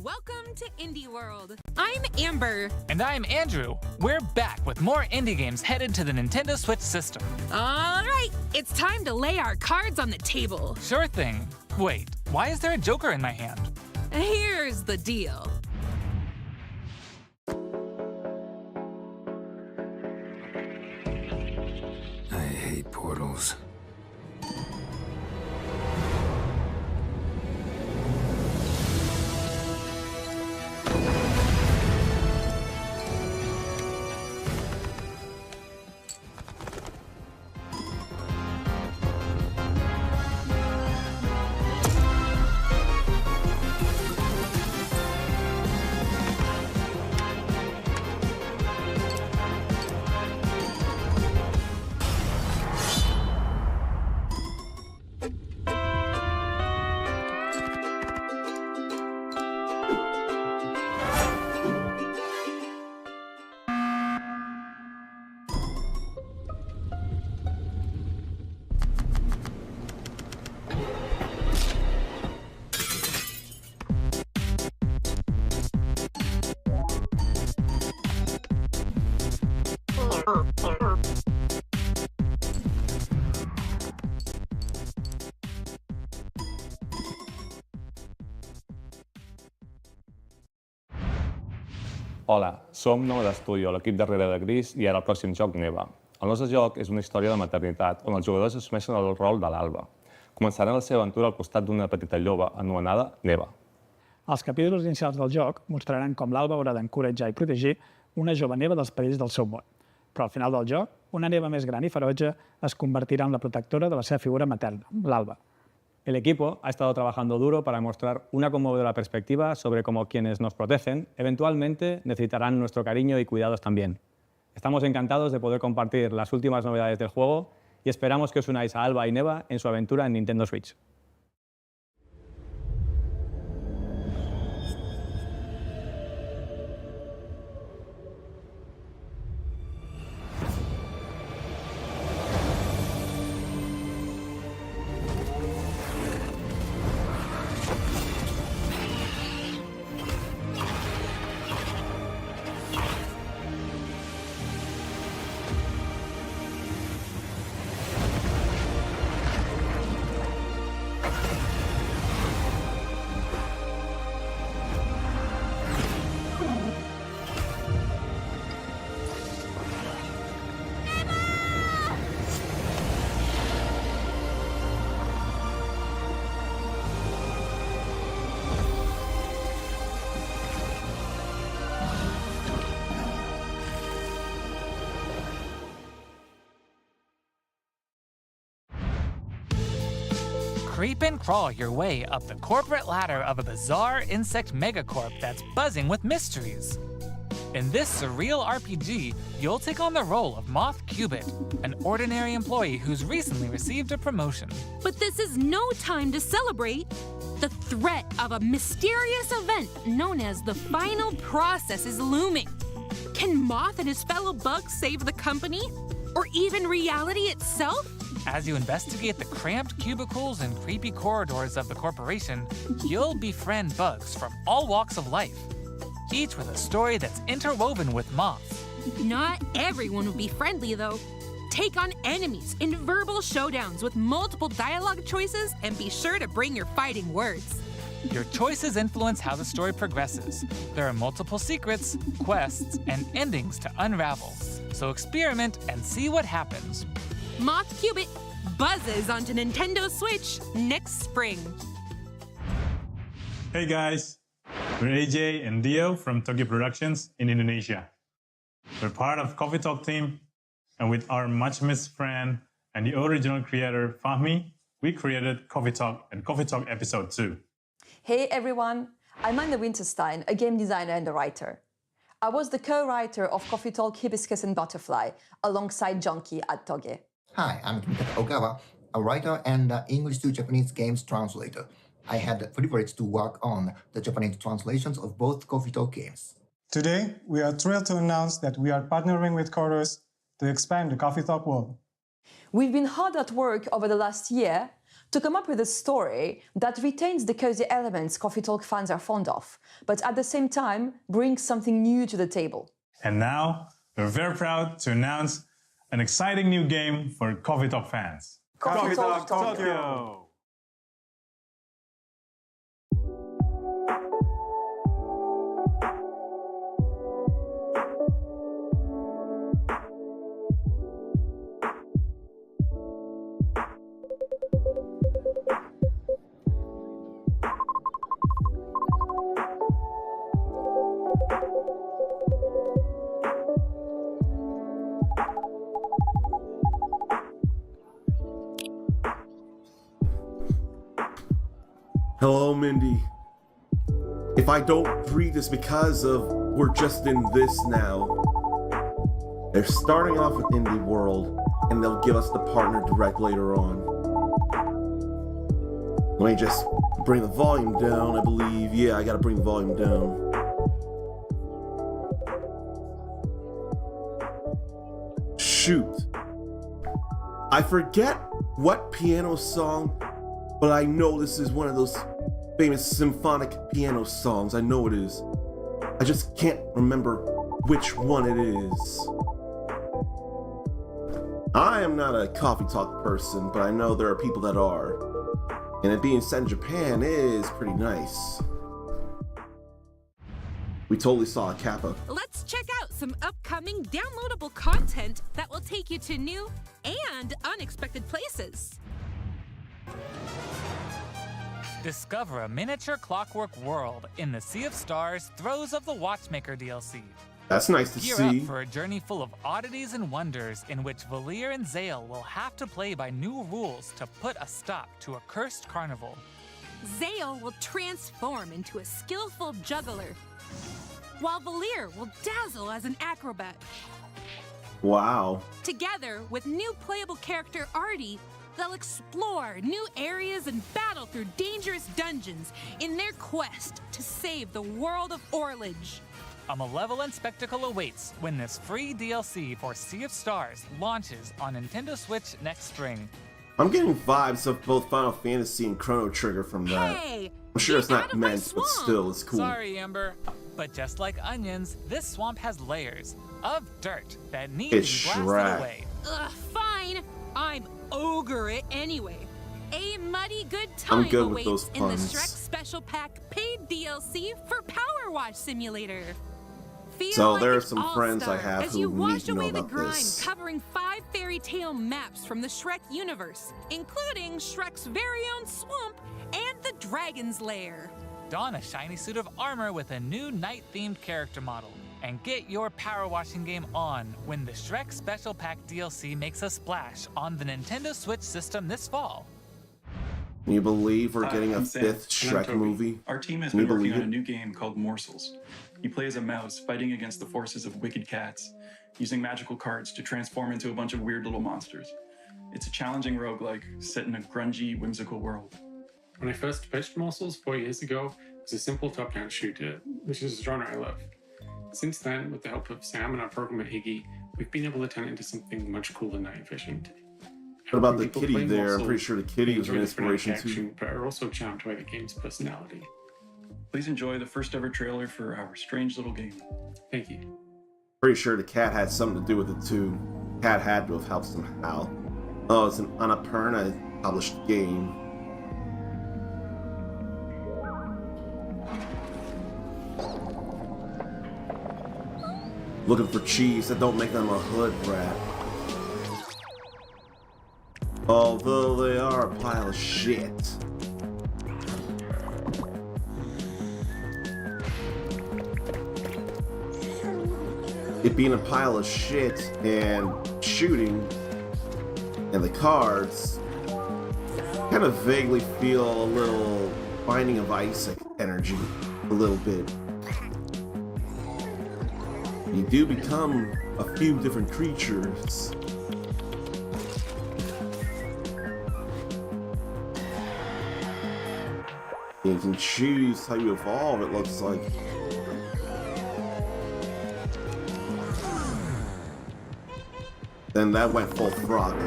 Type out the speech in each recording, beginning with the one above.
welcome to Indie World. I'm Amber. And I'm Andrew. We're back with more indie games headed to the Nintendo Switch system. All right, it's time to lay our cards on the table. Sure thing. Wait, why is there a Joker in my hand? Here's the deal. I hate portals. Hola, som Nou d'Estudio, l'equip darrere de Gris i ara el pròxim joc Neva. El nostre joc és una història de maternitat on els jugadors assumeixen el rol de l'Alba. Començaran la seva aventura al costat d'una petita lloba anomenada Neva. Els capítols inicials del joc mostraran com l'Alba haurà d'encoratjar i protegir una jove Neva dels perills del seu món. Però al final del joc, una Neva més gran i ferotge es convertirà en la protectora de la seva figura materna, l'Alba. El equipo ha estado trabajando duro para mostrar una conmovedora perspectiva sobre cómo quienes nos protegen eventualmente necesitarán nuestro cariño y cuidados también. Estamos encantados de poder compartir las últimas novedades del juego y esperamos que os unáis a Alba y Neva en su aventura en Nintendo Switch. Creep and crawl your way up the corporate ladder of a bizarre insect megacorp that's buzzing with mysteries. In this surreal RPG, you'll take on the role of Moth Cubit, an ordinary employee who's recently received a promotion. But this is no time to celebrate. The threat of a mysterious event known as the final process is looming. Can Moth and his fellow bugs save the company? Or even reality itself? As you investigate the cramped cubicles and creepy corridors of the corporation, you'll befriend bugs from all walks of life, each with a story that's interwoven with Moth. Not everyone will be friendly, though. Take on enemies in verbal showdowns with multiple dialogue choices, and be sure to bring your fighting words. Your choices influence how the story progresses. There are multiple secrets, quests, and endings to unravel. So experiment and see what happens. Moth Cubit buzzes onto Nintendo Switch next spring. Hey guys, we're AJ and Dio from Tokyo Productions in Indonesia. We're part of Coffee Talk team, and with our much missed friend and the original creator Fahmi, we created Coffee Talk and Coffee Talk Episode 2. Hey everyone, I'm Anna Winterstein, a game designer and a writer. I was the co-writer of Coffee Talk Hibiscus and Butterfly alongside Junkie at Toge. Hi, I'm Kentaro Ogawa, a writer and English to Japanese games translator. I had the privilege to work on the Japanese translations of both Coffee Talk games. Today, we are thrilled to announce that we are partnering with Chorus to expand the Coffee Talk world. We've been hard at work over the last year to come up with a story that retains the cozy elements Coffee Talk fans are fond of, but at the same time brings something new to the table. And now, we're very proud to announce an exciting new game for Coffee Talk fans. Coffee Talk Tokyo! Hello, Mindy. If I don't read this because of we're just in this now, they're starting off with Indie World, and they'll give us the partner direct later on. Let me just bring the volume down, I believe. Yeah, I gotta bring the volume down. Shoot. I forget what piano song, but I know this is one of those famous symphonic piano songs. I know it is. I just can't remember which one it is. I am not a Coffee Talk person, but I know there are people that are. And it being set in Japan is pretty nice. We totally saw a Kappa. Let's check out some upcoming downloadable content that will take you to new and unexpected places. Discover a miniature clockwork world in the Sea of Stars Throes of the Watchmaker DLC. That's nice to Gear see. up for a journey full of oddities and wonders in which Valir and Zale will have to play by new rules to put a stop to a cursed carnival. Zale will transform into a skillful juggler, while Valir will dazzle as an acrobat. Wow. Together with new playable character Artie, they'll explore new areas and battle through dangerous dungeons in their quest to save the world of Orlage. A malevolent spectacle awaits when this free DLC for Sea of Stars launches on Nintendo Switch next spring. I'm getting vibes of both Final Fantasy and Chrono Trigger from that. Hey, I'm sure get it's out not of my meant, but swamp. still, it's cool. Sorry, Amber. But just like onions, this swamp has layers of dirt that need It's to be blasted Shrek. away. Ugh, fine. I'm ogre it anyway. A muddy good time I'm good with awaits those in the puns. Shrek Special Pack paid DLC for Power Wash Simulator. Feel So like there are an some friends I all-star have as who you need wash to know away the about grime, this. covering 5 fairy tale maps from the Shrek universe, including Shrek's very own swamp and the Dragon's Lair. Don a shiny suit of armor with a new night-themed character model, and get your power washing game on when the Shrek Special Pack DLC makes a splash on the Nintendo Switch system this fall. Can you believe we're Hi, getting a I'm Sam, 5th and I'm Shrek Toby. movie? Our team has Can you been working believe on a it? new game called Morsels. You play as a mouse fighting against the forces of wicked cats, using magical cards to transform into a bunch of weird little monsters. It's a challenging roguelike set in a grungy, whimsical world. When I first pitched Morsels 4 years ago, it was a simple top-down shooter, which is a genre I love. Since then, with the help of Sam and our programmer Iggy, we've been able to turn it into something much cooler and night efficient. What about the People kitty play there? I'm Morsels, pretty sure the kitty they was an enjoy the frenetic inspiration too. action, but are also charmed by the game's personality. Please enjoy the first ever trailer for our strange little game. Thank you. Pretty sure the cat had something to do with it too. Cat had to have helped somehow. Oh, it's an Annapurna published game. Looking for cheese that don't make them a hood rat. Although they are a pile of shit. It being a pile of shit and shooting and the cards kind of vaguely feel a little Binding of Isaac energy, a little bit. You do become a few different creatures. You can choose how you evolve, it looks like. Then that went full throttle.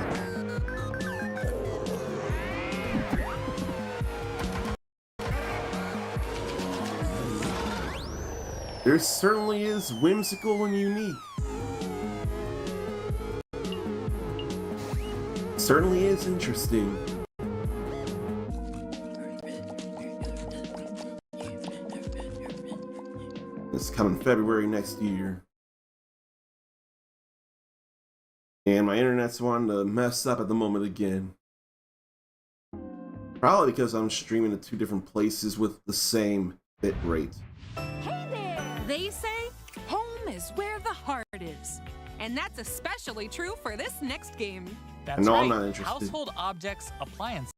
There certainly is whimsical and unique. Certainly is interesting. It's coming February next year. And my internet's wanting to mess up at the moment again. Probably because I'm streaming to 2 different places with the same bit rate. Hey there! They say home is where the heart is. And that's especially true for this next game. That's No, right. I'm not interested. Household objects, appliances,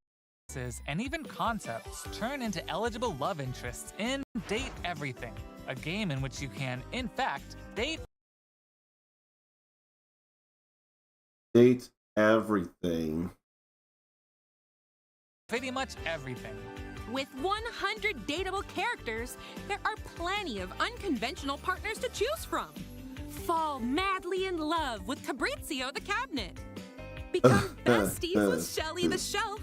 and even concepts turn into eligible love interests in Date Everything, a game in which you can, in fact, date everything. pretty much everything. With 100 dateable characters, there are plenty of unconventional partners to choose from. Fall madly in love with Fabrizio the cabinet. Become besties with Shelly the shelf.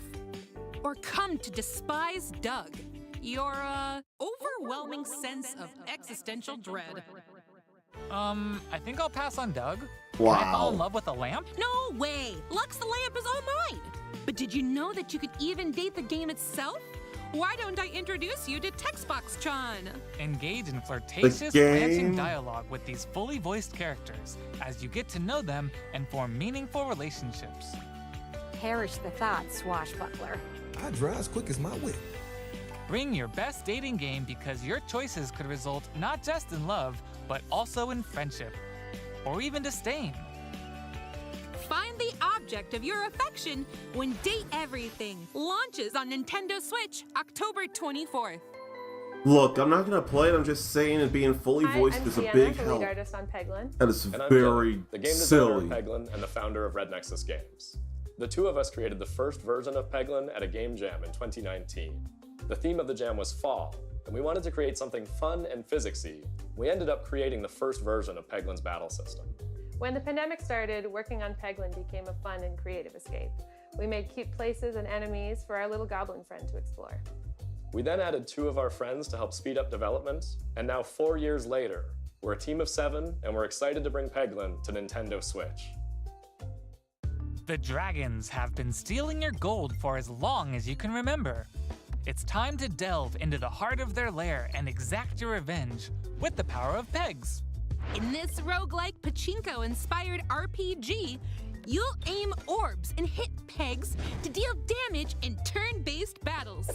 Or come to despise Doug, your overwhelming sense of existential dread. I think I'll pass on Doug. Wow. Can I fall in love with a lamp? No way! Lux the lamp is all mine! But did you know that you could even date the game itself? Why don't I introduce you to Textbox-chan? Engage in flirtatious, ranting dialogue with these fully voiced characters as you get to know them and form meaningful relationships. Perish the thought, swashbuckler. I drive as quick as my whip. Bring your best dating game because your choices could result not just in love, but also in friendship, or even disdain. Find the object of your affection when Date Everything launches on Nintendo Switch October 24th. Look, I'm not gonna play it, I'm just saying it being fully voiced is a big help. lead artist on Peglin. That is And I'm very Kevin, the game designer silly. of Peglin and the founder of Red Nexus Games. The two of us created the first version of Peglin at a game jam in 2019. The theme of the jam was fall, and we wanted to create something fun and physicsy. We ended up creating the first version of Peglin's battle system. When the pandemic started, working on Peglin became a fun and creative escape. We made cute places and enemies for our little goblin friend to explore. We then added 2 of our friends to help speed up development, and now 4 years later, we're a team of 7, and we're excited to bring Peglin to Nintendo Switch. The dragons have been stealing your gold for as long as you can remember. It's time to delve into the heart of their lair and exact your revenge with the power of pegs. In this roguelike pachinko-inspired RPG, you'll aim orbs and hit pegs to deal damage in turn-based battles.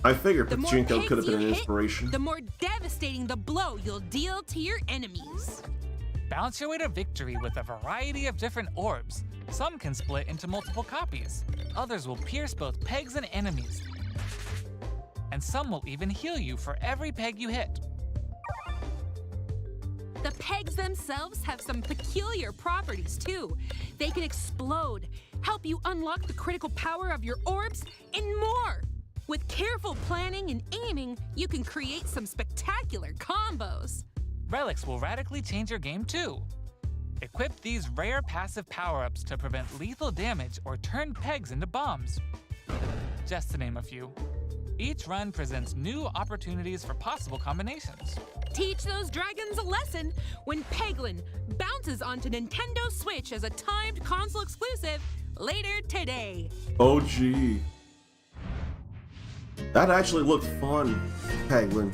I figured The more Pachinko pegs could have been you an hit, inspiration. the more devastating the blow you'll deal to your enemies. Bounce your way to victory with a variety of different orbs. Some can split into multiple copies. Others will pierce both pegs and enemies. And some will even heal you for every peg you hit. The pegs themselves have some peculiar properties too. They can explode, help you unlock the critical power of your orbs, and more. With careful planning and aiming, you can create some spectacular combos. Relics will radically change your game too. Equip these rare passive power-ups to prevent lethal damage or turn pegs into bombs. Just to name a few. Each run presents new opportunities for possible combinations. Teach those dragons a lesson when Peglin bounces onto Nintendo Switch as a timed console exclusive later today. Oh gee. That actually looked fun, Peglin.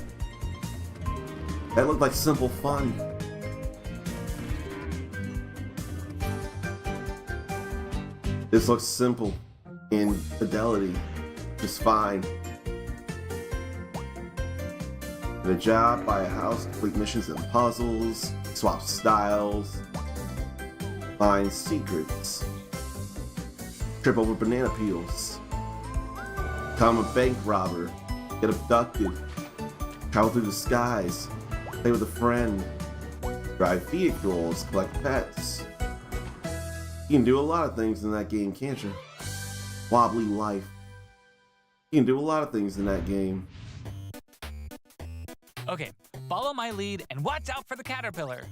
That looked like simple fun. This looks simple in fidelity, just fine. Get a job, buy a house, complete missions and puzzles, swap styles, find secrets, trip over banana peels, become a bank robber, get abducted, travel through the skies, play with a friend, drive vehicles, collect pets. You can do a lot of things in that game, can't you? Wobbly life. You can do a lot of things in that game. Okay, follow my lead and watch out for the caterpillar.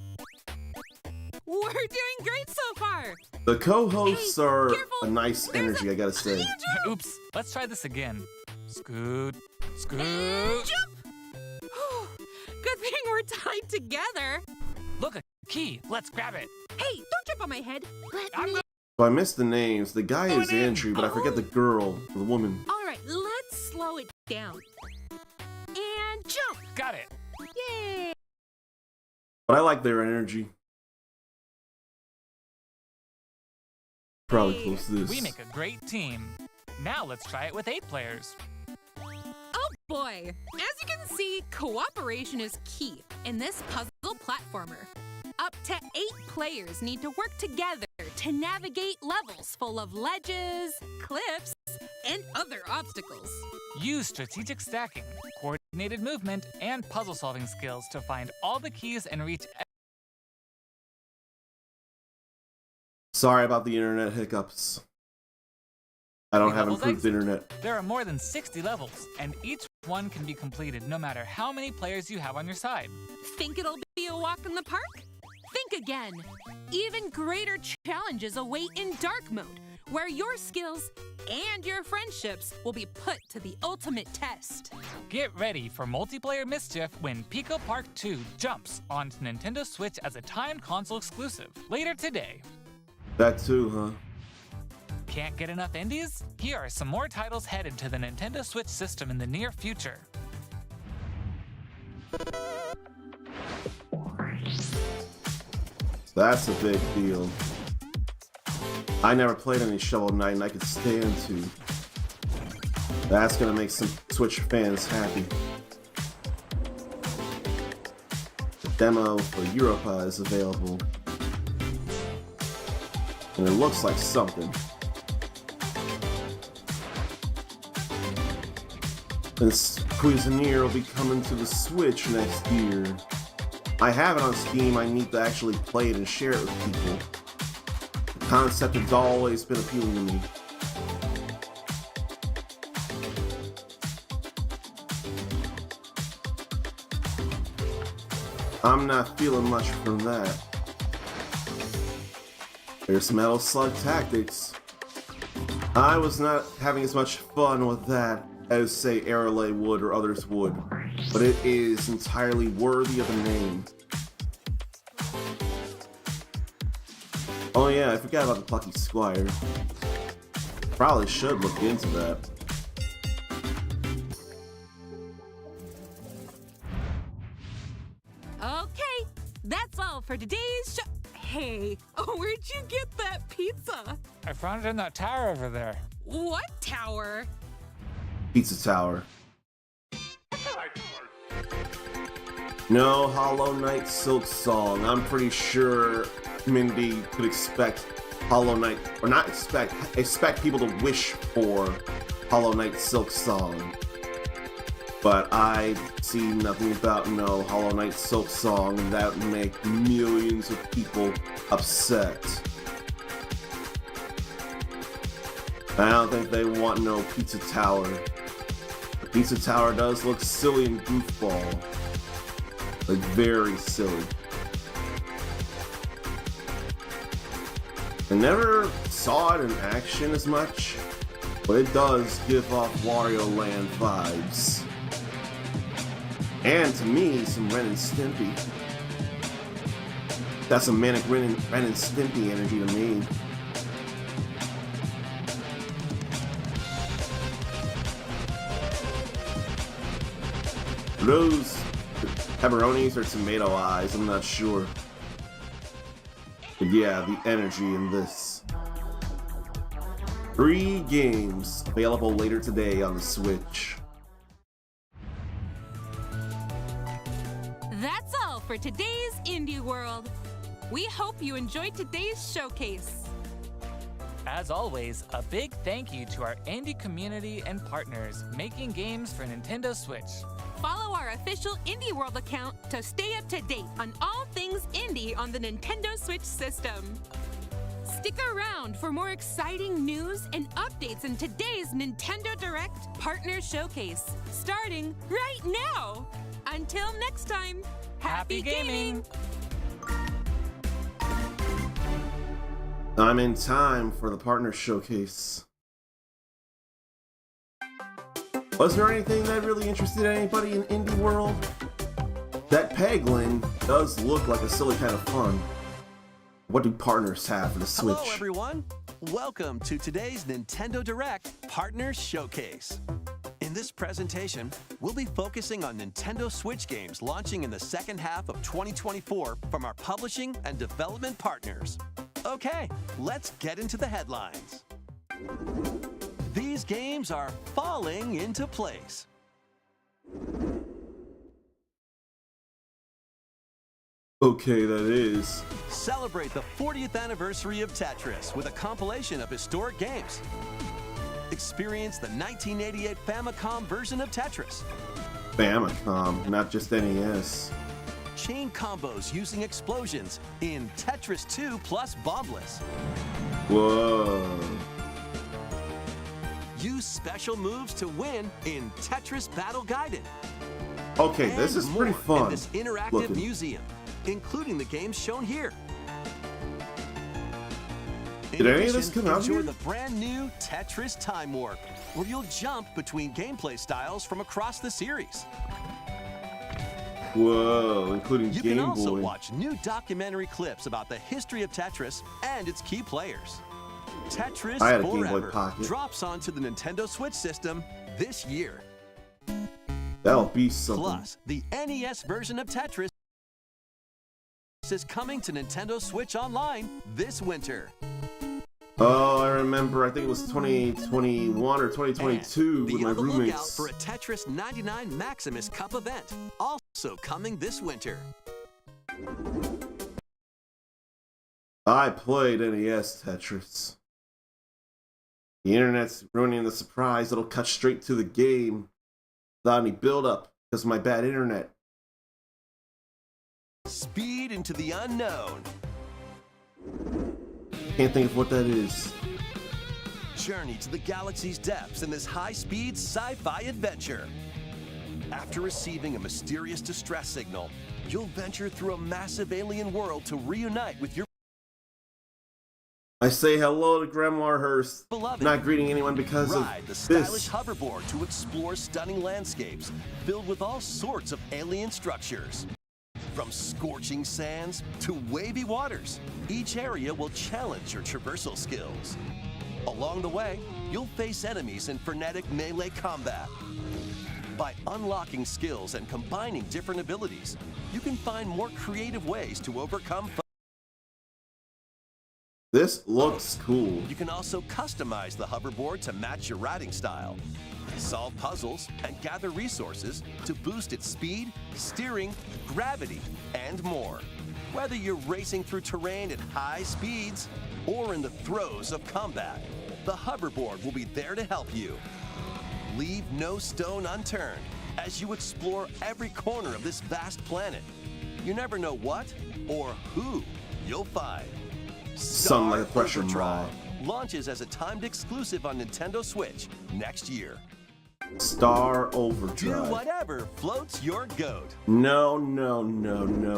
We're doing great so far. The co-hosts are careful. a nice energy, I gotta say. Oops, let's try this again. Scoot, scoot. Jump! Good thing we're we're tied together. Look, a key. Let's grab it. Hey, don't jump on my head. Let me. So I missed the names. The guy is Andrew, but I forget the girl, the woman. All right, let's slow it down. And jump. Got it. Yay. But I like their energy. Probably close to this. We make a great team. Now let's try it with 8 players. Oh boy! As you can see, cooperation is key in this puzzle platformer. Up to 8 players need to work together to navigate levels full of ledges, cliffs, and other obstacles. Use strategic stacking, coordinated movement, and puzzle-solving skills to find all the keys and reach. Sorry about the internet hiccups. I don't have improved internet. There are more than 60 levels, and each one can be completed no matter how many players you have on your side. Think it'll be a walk in the park? Think again. Even greater challenges await in dark mode, where your skills and your friendships will be put to the ultimate test. Get ready for multiplayer mischief when Pico Park 2 jumps onto Nintendo Switch as a timed console exclusive later today. That too, huh? Can't get enough indies? Here are some more titles headed to the Nintendo Switch system in the near future. That's a big deal. I never played any Shovel Knight and I could stand to. That's gonna make some Switch fans happy. The demo for Europa is available. And it looks like something. This Cuisinier will be coming to the Switch next year. I have it on Steam, I need to actually play it and share it with people. The concept has always been appealing to me. I'm not feeling much from that. There's Metal Slug Tactics. I was not having as much fun with that as, say, Arale would or others would, but it is entirely worthy of a name. Oh yeah, I forgot about the Plucky Squire. Probably should look into that. Okay, that's all for today's show. Hey, where'd you get that pizza? I found it in that tower over there. What tower? Pizza Tower. No Hollow Knight Silk Song. I'm pretty sure Mindy could expect Hollow Knight, or not expect people to wish for Hollow Knight Silk Song. But I see nothing about no Hollow Knight Silk Song, and that would make millions of people upset. I don't think they want no Pizza Tower. The Pizza Tower does look silly and goofball. Like, very silly. I never saw it in action as much, but it does give off Wario Land vibes. And to me, some Ren and Stimpy. That's some manic Ren and Stimpy energy to me. Those pepperonis or tomato eyes, I'm not sure. But yeah, the energy in this. 3 games available later today on the Switch. That's all for today's Indie World. We hope you enjoyed today's showcase. As always, a big thank you to our indie community and partners making games for Nintendo Switch. Follow our official Indie World account to stay up to date on all things indie on the Nintendo Switch system. Stick around for more exciting news and updates in today's Nintendo Direct Partner Showcase, starting right now. Until next time, happy gaming! I'm in time for the Partner Showcase. Was there anything that really interested anybody in Indie World? That Peglin does look like a silly kind of fun. What do partners have for the Switch? Hello, everyone. Welcome to today's Nintendo Direct Partners Showcase. In this presentation, we'll be focusing on Nintendo Switch games launching in the second half of 2024 from our publishing and development partners. Okay, let's get into the headlines. These games are falling into place. Okay, that is. Celebrate the 40th anniversary of Tetris with a compilation of historic games. Experience the 1988 Famicom version of Tetris. Famicom, not just NES. Chain combos using explosions in Tetris 2 plus Bombless. Whoa. Use special moves to win in Tetris Battle Gaiden. Okay, this is pretty fun. In this interactive looking. museum, including the games shown here. Did any of this come out enjoy here? the brand new Tetris Time Warp, where you'll jump between gameplay styles from across the series. Whoa, including You Game can also Boy. watch new documentary clips about the history of Tetris and its key players. Tetris I had a Game Boy Forever Pocket. drops onto the Nintendo Switch system this year. That'll be something. Plus, the NES version of Tetris is coming to Nintendo Switch Online this winter. Oh, I remember. I think it was 2021 or 2022 Be with my on the lookout roommates. for a Tetris 99 Maximus Cup event, also coming this winter. I played NES Tetris. The internet's ruining the surprise. It'll cut straight to the game without any build-up because of my bad internet. Speed into the unknown. Can't think of what that is. Journey to the galaxy's depths in this high-speed sci-fi adventure. After receiving a mysterious distress signal, you'll venture through a massive alien world to reunite with your I say hello to Grandma Hearst. beloved. Not greeting anyone because Ride of the stylish this. hoverboard to explore stunning landscapes filled with all sorts of alien structures. From scorching sands to wavy waters, each area will challenge your traversal skills. Along the way, you'll face enemies in frenetic melee combat. By unlocking skills and combining different abilities, you can find more creative ways to overcome. This looks cool. You can also customize the hoverboard to match your riding style, solve puzzles, and gather resources to boost its speed, steering, gravity, and more. Whether you're racing through terrain at high speeds or in the throes of combat, the hoverboard will be there to help you. Leave no stone unturned as you explore every corner of this vast planet. You never know what or who you'll find. Something like a question Overdrive mark. launches as a timed exclusive on Nintendo Switch next year. Star Do Overdrive. whatever floats your goat. No.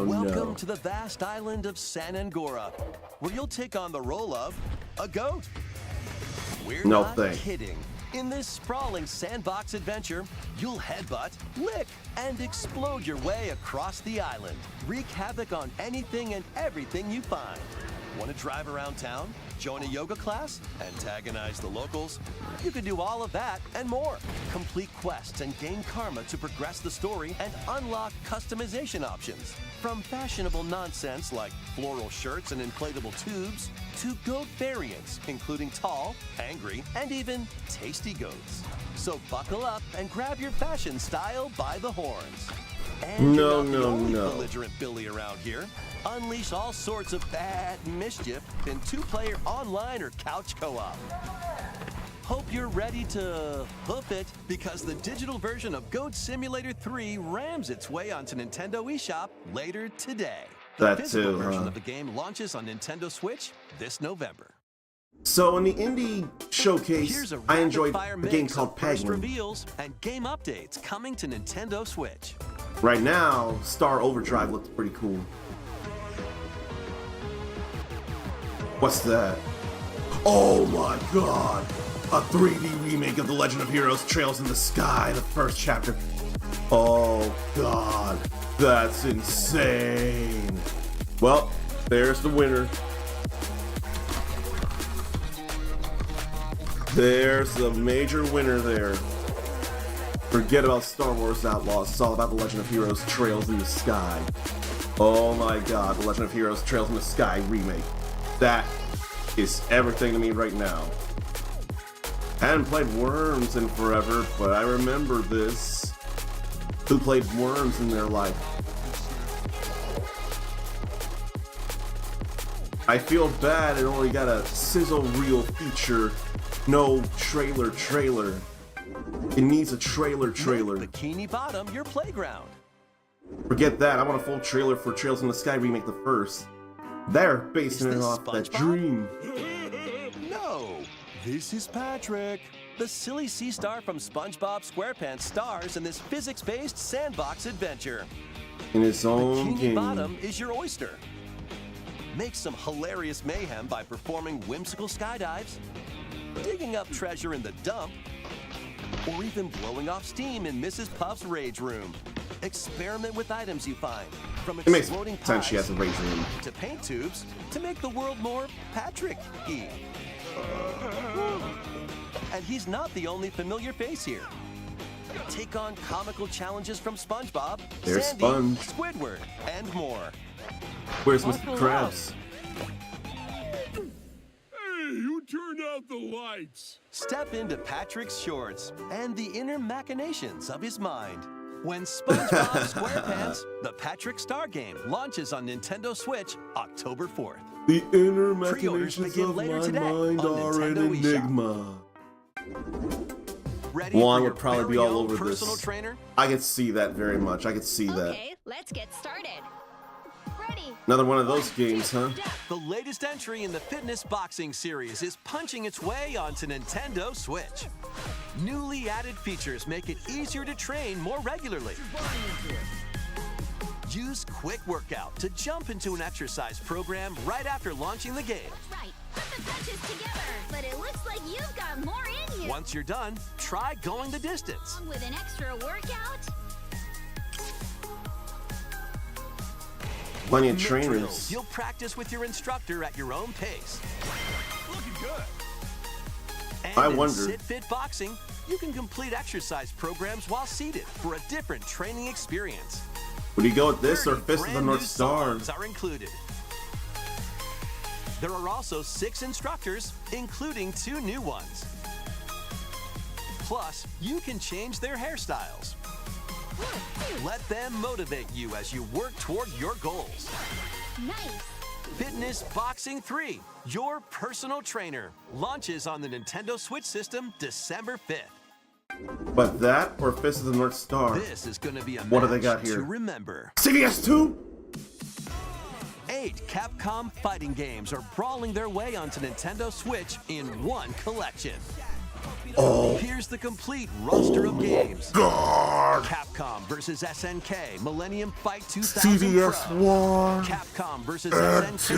Welcome to the vast island of San Angora, where you'll take on the role of a goat. We're No not thanks. kidding. In this sprawling sandbox adventure, you'll headbutt, lick, and explode your way across the island. Wreak havoc on anything and everything you find. Want to drive around town, join a yoga class, antagonize the locals? You can do all of that and more. Complete quests and gain karma to progress the story and unlock customization options. From fashionable nonsense like floral shirts and inflatable tubes, to goat variants, including tall, angry, and even tasty goats. So buckle up and grab your fashion style by the horns. And you're not the only belligerent Billy around here. Unleash all sorts of bad mischief in two-player online or couch co-op. Hope you're ready to hoof it, because the digital version of Goat Simulator 3 rams its way onto Nintendo eShop later today. The That physical too, version huh? of the game launches on Nintendo Switch this November. So in the indie showcase, Here's a I enjoyed rapid-fire a game mix called of first Peglin. reveals and game updates coming to Nintendo Switch. Right now, Star Overdrive looks pretty cool. What's that? Oh my god! A 3D remake of The Legend of Heroes Trails in the Sky, the first chapter. Oh god. That's insane. Well, there's the winner. There's the major winner there. Forget about Star Wars Outlaws. It's all about the Legend of Heroes Trails in the Sky. Oh my god, the Legend of Heroes Trails in the Sky remake. That is everything to me right now. I hadn't played Worms in forever, but I remember this. Who played Worms in their life? I feel bad it only got a sizzle reel feature, no trailer. It needs a trailer. Bikini Bottom, your playground. Forget that, I want a full trailer for Trails in the Sky remake the first. They're basing it off that dream. No, this is Patrick. The silly sea star from SpongeBob SquarePants stars in this physics-based sandbox adventure. In his own Bikini game. Bottom is your oyster. Make some hilarious mayhem by performing whimsical skydives, digging up treasure in the dump, or even blowing off steam in Mrs. Puff's rage room. Experiment with items you find, from It makes exploding sense she pies has a rage room. to paint tubes to make the world more Patrick-y. And he's not the only familiar face here. Take on comical challenges from SpongeBob, There's Sandy, Sponge. Squidward, and more. Where's Mr. Krabs? You turned out the lights. Step into Patrick's shorts and the inner machinations of his mind. When SpongeBob SquarePants, the Patrick Star Game, launches on Nintendo Switch October 4th. The inner Pre-orders machinations begin of later my today mind on are an Nintendo eShop. enigma. Ready Juan for would your probably be very all own over personal this. trainer? I could see that very much. I could see that. Okay, let's get started. Ready? Another one of those games, huh? The latest entry in the Fitness Boxing series is punching its way onto Nintendo Switch. Newly added features make it easier to train more regularly. Use Quick Workout to jump into an exercise program right after launching the game. Right. Put the punches together. But it looks like you've got more in you. Once you're done, try going the distance. Along with an extra workout. Plenty of With trainers. drills, you'll practice with your instructor at your own pace. Looking good. And I in wonder- Sit Fit Boxing, you can complete exercise programs while seated for a different training experience. Would you go with this or 30 Fist of the brand North new Star? songs are included. There are also 6 instructors, including 2 new ones. Plus, you can change their hairstyles. Let them motivate you as you work toward your goals. Nice. Fitness Boxing 3, your personal trainer, launches on the Nintendo Switch system December 5th. But that or Fist of the North Star? This is going to be a What do they match got to here? remember. CVS 2? 8 Capcom fighting games are brawling their way onto Nintendo Switch in one collection. Oh. Here's the complete roster of games. God. Capcom vs. SNK Millennium Fight 2000 CVS Pro. 1 Capcom vs. and SNK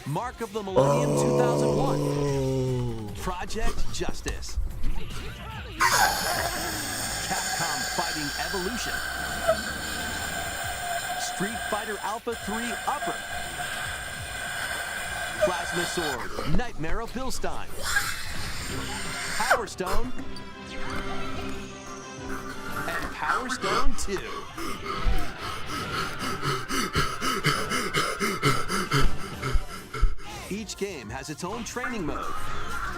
2 Mark of the Millennium 2001. Project Justice. Capcom Fighting Evolution. Street Fighter Alpha 3 Upper. Plasma Sword, Nightmare of Bilstein. Power Stone. And Power Stone 2. Each game has its own training mode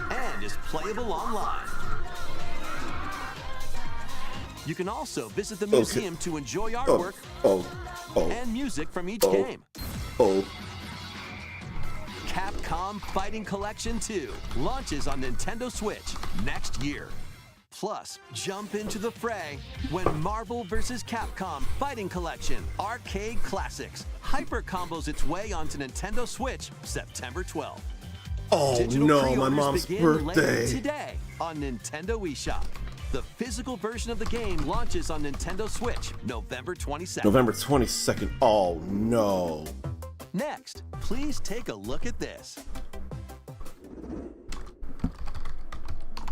and is playable online. You can also visit the museum to enjoy artwork and music from each game. Capcom Fighting Collection 2 launches on Nintendo Switch next year. Plus, jump into the fray when Marvel vs. Capcom Fighting Collection Arcade Classics hyper combos its way onto Nintendo Switch September 12th. Oh Digital no, my pre-orders mom's begin later birthday. today on Nintendo eShop. The physical version of the game launches on Nintendo Switch November 22nd. November 22nd. Oh no. Next, please take a look at this.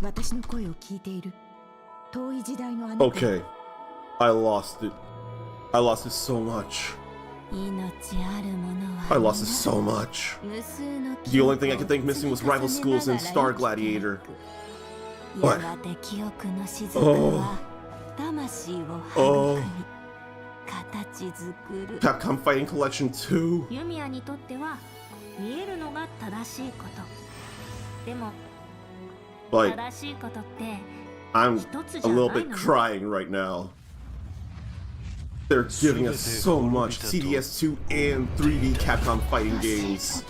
私の声を聞いている遠い時代のあなた Okay. I lost it. I lost it so much. I lost it so much. The only thing I could think missing was rival schools and Star Gladiator. What? Oh. Oh. Capcom Fighting Collection 2. ユミヤにとっては見えるのが正しいこと。でも Like, 正しいことって I'm a little bit crying right now. They're giving us so much CDS2 and 3D Capcom fighting games.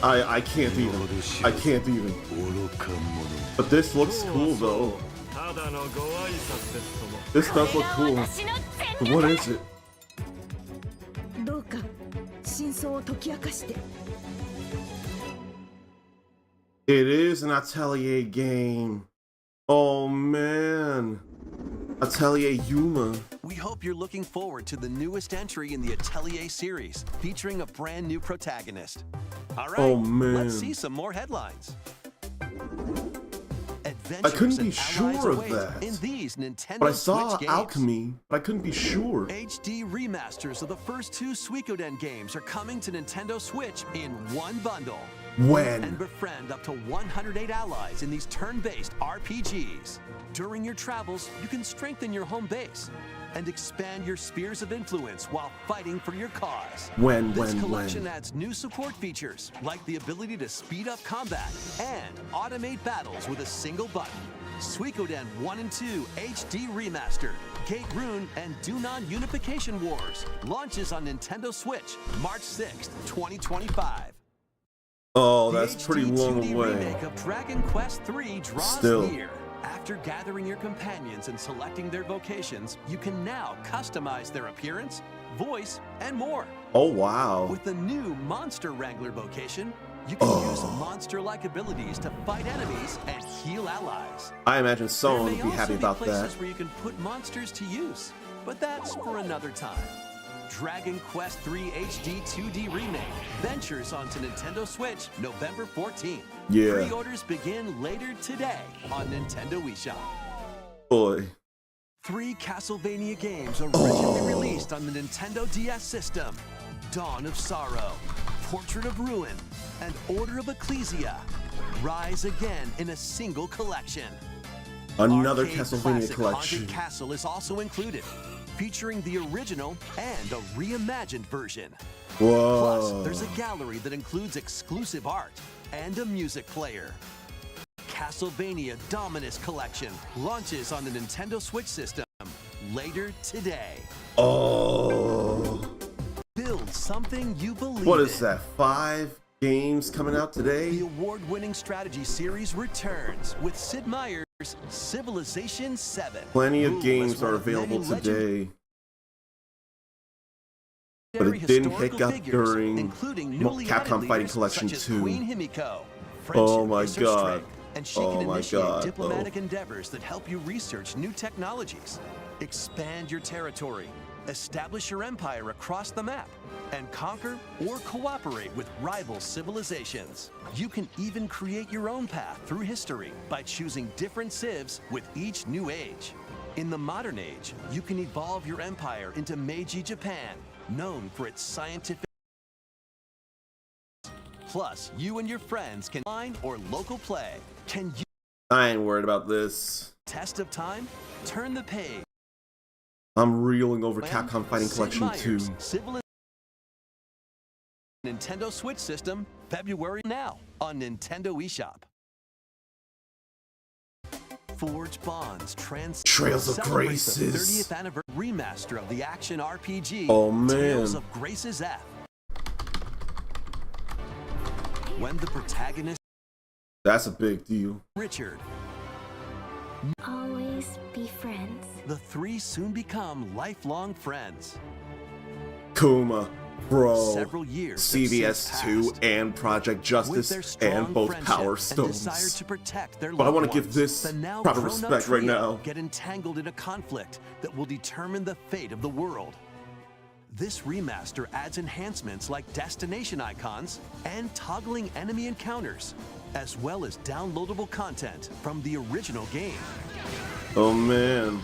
I can't even. I can't even. But this looks cool though. This does look cool. But what is it? どうか真相を解き明かして。 It is an Atelier game. Oh man. Atelier Yuma. We hope you're looking forward to the newest entry in the Atelier series, featuring a brand new protagonist. All right, Oh, man. let's see some more headlines. I couldn't be Adventures and sure allies of await that. in these Nintendo But I saw Switch games. Alchemy, but I couldn't be sure. HD remasters of the first two Suikoden games are coming to Nintendo Switch in one bundle. When? And befriend up to 108 allies in these turn-based RPGs. During your travels, you can strengthen your home base and expand your spheres of influence while fighting for your cause. This collection adds new support features, like the ability to speed up combat and automate battles with a single button. Suikoden 1 and 2 HD Remastered, Gate Rune, and Dunan Unification Wars launches on Nintendo Switch March 6th, 2025. Oh, that's pretty long 2D away. remake of Dragon Quest III draws Still. near. After gathering your companions and selecting their vocations, you can now customize their appearance, voice, and more. Oh, wow. With the new Monster Wrangler vocation, you can use monster-like abilities to fight enemies and heal allies. I imagine someone There would may be happy also about places that. where you can put monsters to use, but that's for another time. Dragon Quest III HD 2D Remake ventures onto Nintendo Switch November 14th. Yeah. Pre-orders begin later today on Nintendo eShop. Boy. 3 Castlevania games originally released on the Nintendo DS system: Dawn of Sorrow, Portrait of Ruin, and Order of Ecclesia rise again in a single collection. Another Arcade Castlevania classic collection. Haunted Castle is also included, featuring the original and a reimagined version. Whoa. Plus, there's a gallery that includes exclusive art and a music player. Castlevania Dominus Collection launches on the Nintendo Switch system later today. Oh. Build something you believe What is in. that? 5 games coming out today? The award-winning strategy series returns with Sid Meier's Civilization 7. Plenty of Rule games as one are of many available today. But legendary it didn't historical pick up figures, during including newly added Capcom Fighting leaders Collection such as 2. Queen Himiko. Oh my Friendship is her god. strength, and she Oh can my initiate god. diplomatic endeavors that help you research new technologies, expand your territory, establish your empire across the map, and conquer or cooperate with rival civilizations. You can even create your own path through history by choosing different civs with each new age. In the modern age, you can evolve your empire into Meiji Japan, known for its scientific. Plus, you and your friends can online or local play. Can you I ain't worried about this. test of time? Turn the page. I'm reeling over Capcom Fighting Collection 2. Civilization Nintendo Switch system, February now on Nintendo eShop. Forge Bonds Trails of celebrates the Graces. 30th anniversary remaster of the action RPG Oh, man. Tales of Graces F. When the protagonist That's a big deal. Richard, Always be friends. the 3 soon become lifelong friends. Kuma, Bro, Several years have CVS2, since and Project With their Justice, strong and both friendship Power and desire Stones. to protect their But I loved want to give ones, this the now proper grown-up respect right trio now. get entangled in a conflict that will determine the fate of the world. This remaster adds enhancements like destination icons and toggling enemy encounters, as well as downloadable content from the original game. Oh man.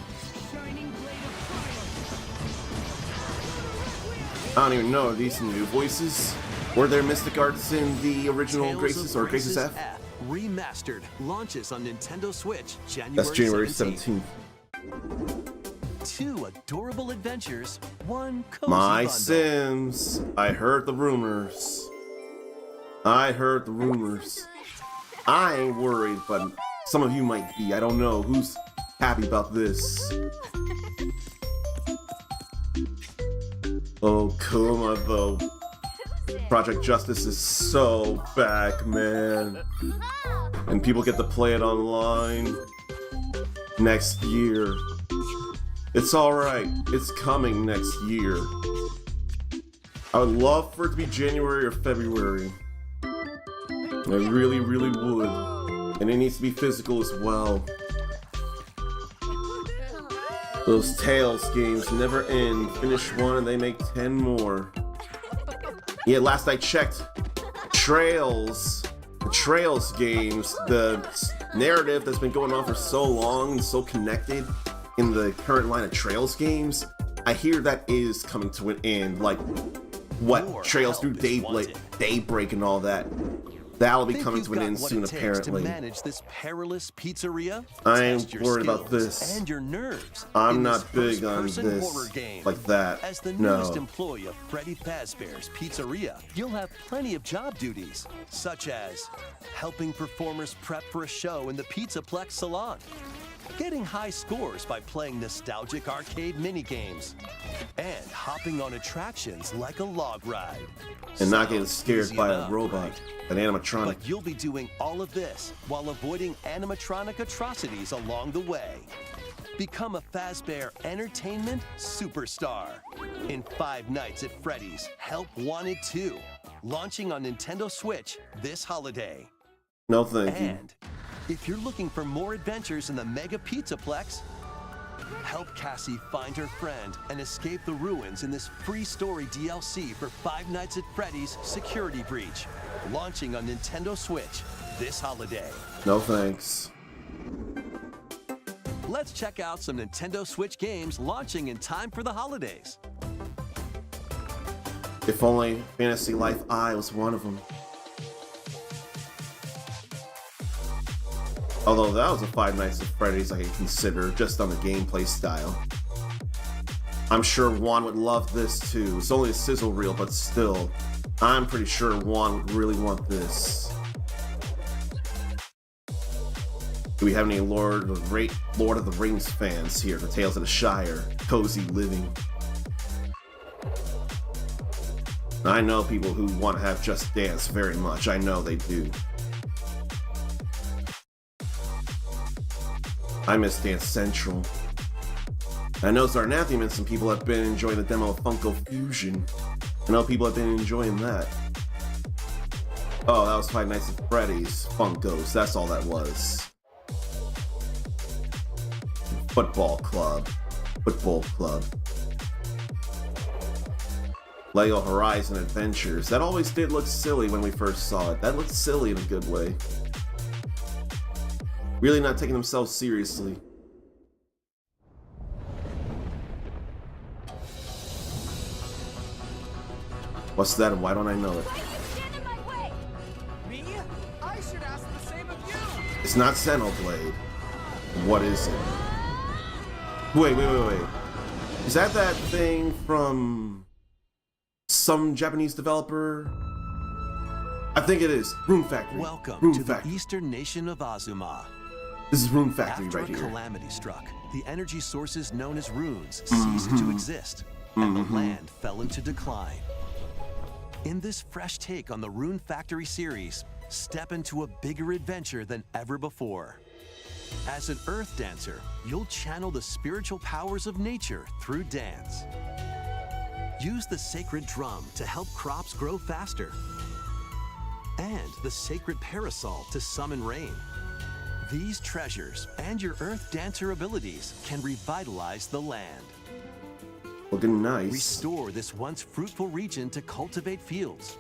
I don't even know, are these new voices? Were there Mystic Arts in the original Tales Graces of or Graces F? Remastered launches on Nintendo Switch January That's January 17th. 17th. 2 adorable adventures, 1 cozy My bundle. Sims. I heard the rumors. I heard the rumors. I ain't worried, but some of you might be. I don't know. Who's happy about this? Oh, Kuma, though. Project Justice is so back, man. And people get to play it online next year. It's alright. It's coming next year. I would love for it to be January or February. I really, really would. And it needs to be physical as well. Those Tales games never end. Finish one and they make 10 more. Yeah, last I checked, the Trails games, the narrative that's been going on for so long and so connected in the current line of Trails games, I hear that is coming to an end. Like, what, Trails through Daybreak and all that. That'll be coming to an end soon, apparently. To manage this perilous pizzeria, I ain't worried about this. And your nerves. I'm not big on this like that. As the newest No. employee of Freddy Fazbear's Pizzeria, you'll have plenty of job duties, such as helping performers prep for a show in the Pizzaplex salon, getting high scores by playing nostalgic arcade minigames, and hopping on attractions like a log ride. And not getting Sounds scared easy by enough, a robot, an animatronic. But you'll be doing all of this while avoiding animatronic atrocities along the way. Become a Fazbear Entertainment superstar in 5 Nights at Freddy's Help Wanted 2, launching on Nintendo Switch this holiday. No thank you. And if you're looking for more adventures in the Mega Pizzaplex, help Cassie find her friend and escape the ruins in this free story DLC for 5 Nights at Freddy's Security Breach, launching on Nintendo Switch this holiday. No thanks. Let's check out some Nintendo Switch games launching in time for the holidays. If only Fantasy Life I was one of them. Although that was a 5 Nights at Freddy's I could consider, just on the gameplay style. I'm sure Juan would love this too. It's only a sizzle reel, but still, I'm pretty sure Juan would really want this. Do we have any Lord of the Rings fans here for Tales of the Shire? Cozy living. I know people who want to have Just Dance very much. I know they do. I miss Dance Central. I know Zarnathium and some people have been enjoying the demo of Funko Fusion. I know people have been enjoying that. Oh, that was 5 Nights at Freddy's. Funkos, that's all that was. Football Club. Football Club. Lego Horizon Adventures. That always did look silly when we first saw it. That looked silly in a good way. Really not taking themselves seriously. What's that and why don't I know it? Me? I should ask the same of you. It's not Xenoblade. What is it? Wait. Is that thing from some Japanese developer? I think it is. Rune Factory. Welcome Rune to Factory. the eastern nation of Azuma. This is Rune Factory After right a here. calamity struck, the energy sources known as runes ceased to exist, and the land fell into decline. In this fresh take on the Rune Factory series, step into a bigger adventure than ever before. As an earth dancer, you'll channel the spiritual powers of nature through dance. Use the sacred drum to help crops grow faster, and the sacred parasol to summon rain. These treasures and your earth dancer abilities can revitalize the land. Looking nice. Restore this once fruitful region to cultivate fields,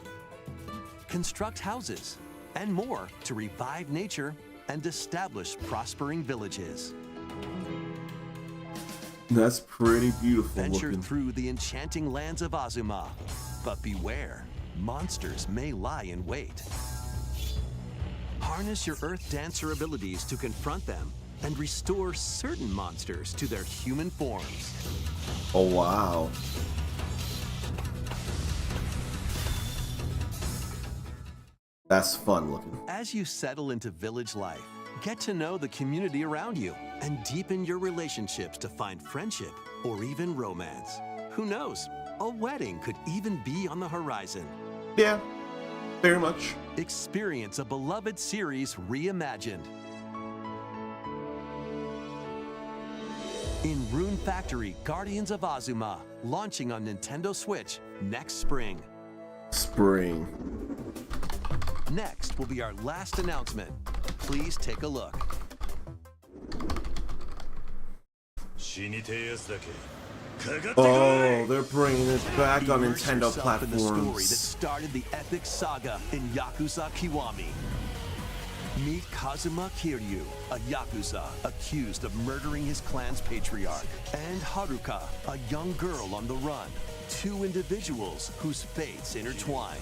construct houses, and more to revive nature and establish prospering villages. That's pretty beautiful Venture looking. through the enchanting lands of Azuma. But beware, monsters may lie in wait. Harness your Earth Dancer abilities to confront them and restore certain monsters to their human forms. Oh, wow. That's fun looking. As you settle into village life, get to know the community around you and deepen your relationships to find friendship or even romance. Who knows? A wedding could even be on the horizon. Yeah, very much. Experience a beloved series reimagined. In Rune Factory, Guardians of Azuma, launching on Nintendo Switch next spring. Spring. Next will be our last announcement. Please take a look. Oh, they're bringing it back on Immerse Nintendo yourself in the story that platforms. started the epic saga in Yakuza Kiwami. Meet Kazuma Kiryu, a Yakuza accused of murdering his clan's patriarch, and Haruka, a young girl on the run. Two individuals whose fates intertwine.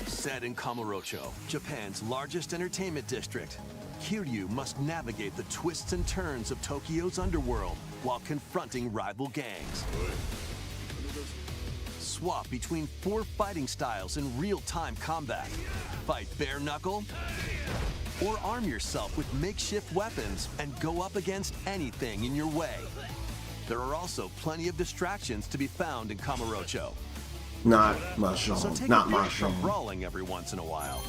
Set in Kamurocho, Japan's largest entertainment district, Kiryu must navigate the twists and turns of Tokyo's underworld while confronting rival gangs. Swap between 4 fighting styles in real-time combat. Fight bare knuckle, or arm yourself with makeshift weapons and go up against anything in your way. There are also plenty of distractions to be found in Kamurocho. Not So Mahjong. take Not a break from Mahjong. brawling every once in a while.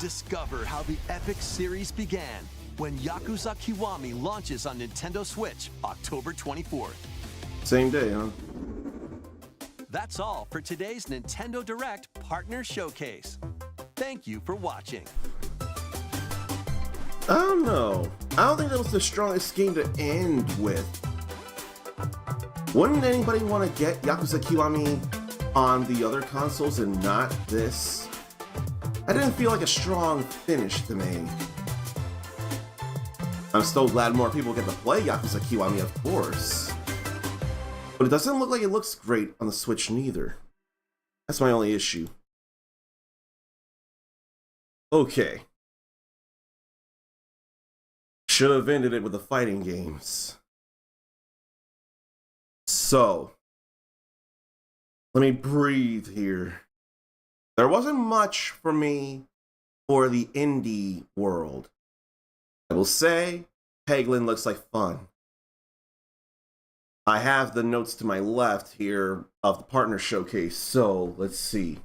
Discover how the epic series began when Yakuza Kiwami launches on Nintendo Switch October 24th. Same day, huh? That's all for today's Nintendo Direct Partner Showcase. Thank you for watching. I don't know. I don't think that was the strongest game to end with. Wouldn't anybody want to get Yakuza Kiwami on the other consoles and not this? I didn't feel like a strong finish to me. I'm still glad more people get to play Yakuza Kiwami, of course. But it doesn't look like it looks great on the Switch neither. That's my only issue. Okay. Should have ended it with the fighting games. So, let me breathe here. There wasn't much for me for the indie world. I will say, Peglin looks like fun. I have the notes to my left here of the partner showcase, so let's see.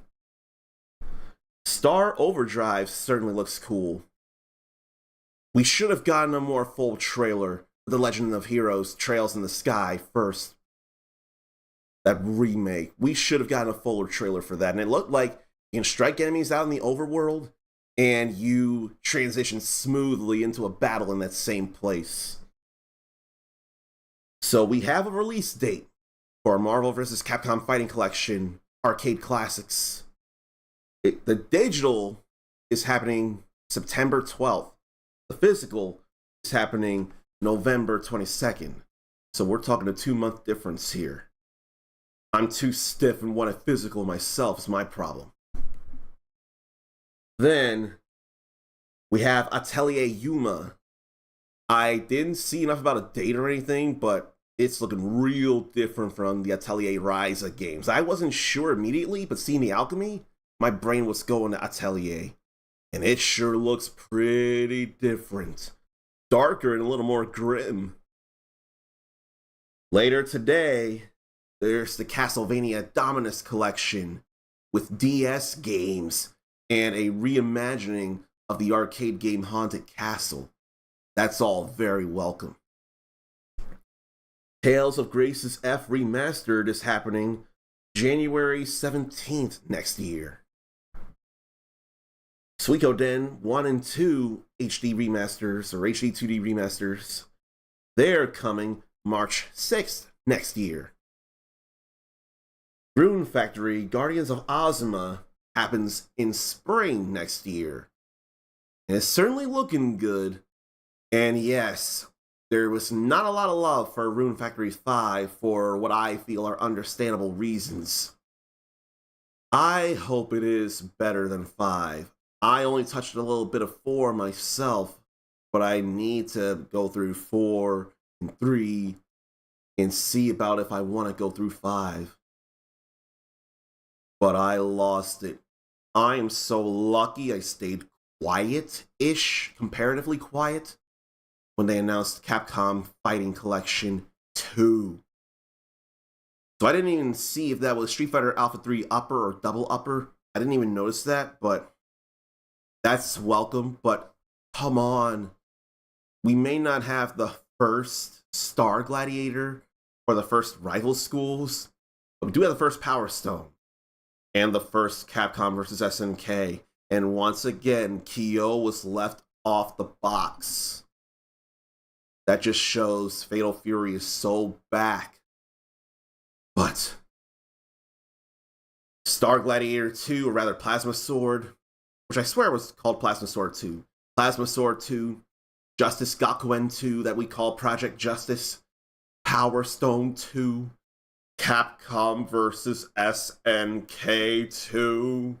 Star Overdrive certainly looks cool. We should have gotten a more full trailer for The Legend of Heroes Trails in the Sky first. That remake. We should have gotten a fuller trailer for that. And it looked like you can strike enemies out in the overworld and you transition smoothly into a battle in that same place. So we have a release date for Marvel vs. Capcom Fighting Collection Arcade Classics. The digital is happening September 12th. The physical is happening November 22nd. So we're talking a 2-month difference here. I'm too stiff and want a physical myself is my problem. Then we have Atelier Yuma. I didn't see enough about a date or anything, but it's looking real different from the Atelier Ryza games. I wasn't sure immediately, but seeing the alchemy, my brain was going to Atelier. And it sure looks pretty different. Darker and a little more grim. Later today, there's the Castlevania Dominus Collection with DS games and a reimagining of the arcade game Haunted Castle. That's all very welcome. Tales of Grace's F Remastered is happening January 17th next year. Suikoden 1 and 2 HD remasters or HD 2D remasters, they're coming March 6th next year. Rune Factory Guardians of Azuma happens in spring next year. And it's certainly looking good. And yes, there was not a lot of love for Rune Factory 5 for what I feel are understandable reasons. I hope it is better than 5. I only touched a little bit of 4 myself, but I need to go through 4 and 3 and see about if I want to go through 5. But I lost it. I am so lucky I stayed quiet-ish, comparatively quiet, when they announced Capcom Fighting Collection 2. So I didn't even see if that was Street Fighter Alpha 3 upper or double upper. I didn't even notice that, but that's welcome. But come on. We may not have the first Star Gladiator or the first Rival Schools, but we do have the first Power Stone and the first Capcom versus SNK. And once again, Kyo was left off the box. That just shows Fatal Fury is so back. But Star Gladiator 2, or rather Plasma Sword, which I swear was called Plasma Sword 2. Plasma Sword 2, Justice Gakuen 2 that we call Project Justice, Power Stone 2, Capcom vs. SNK 2.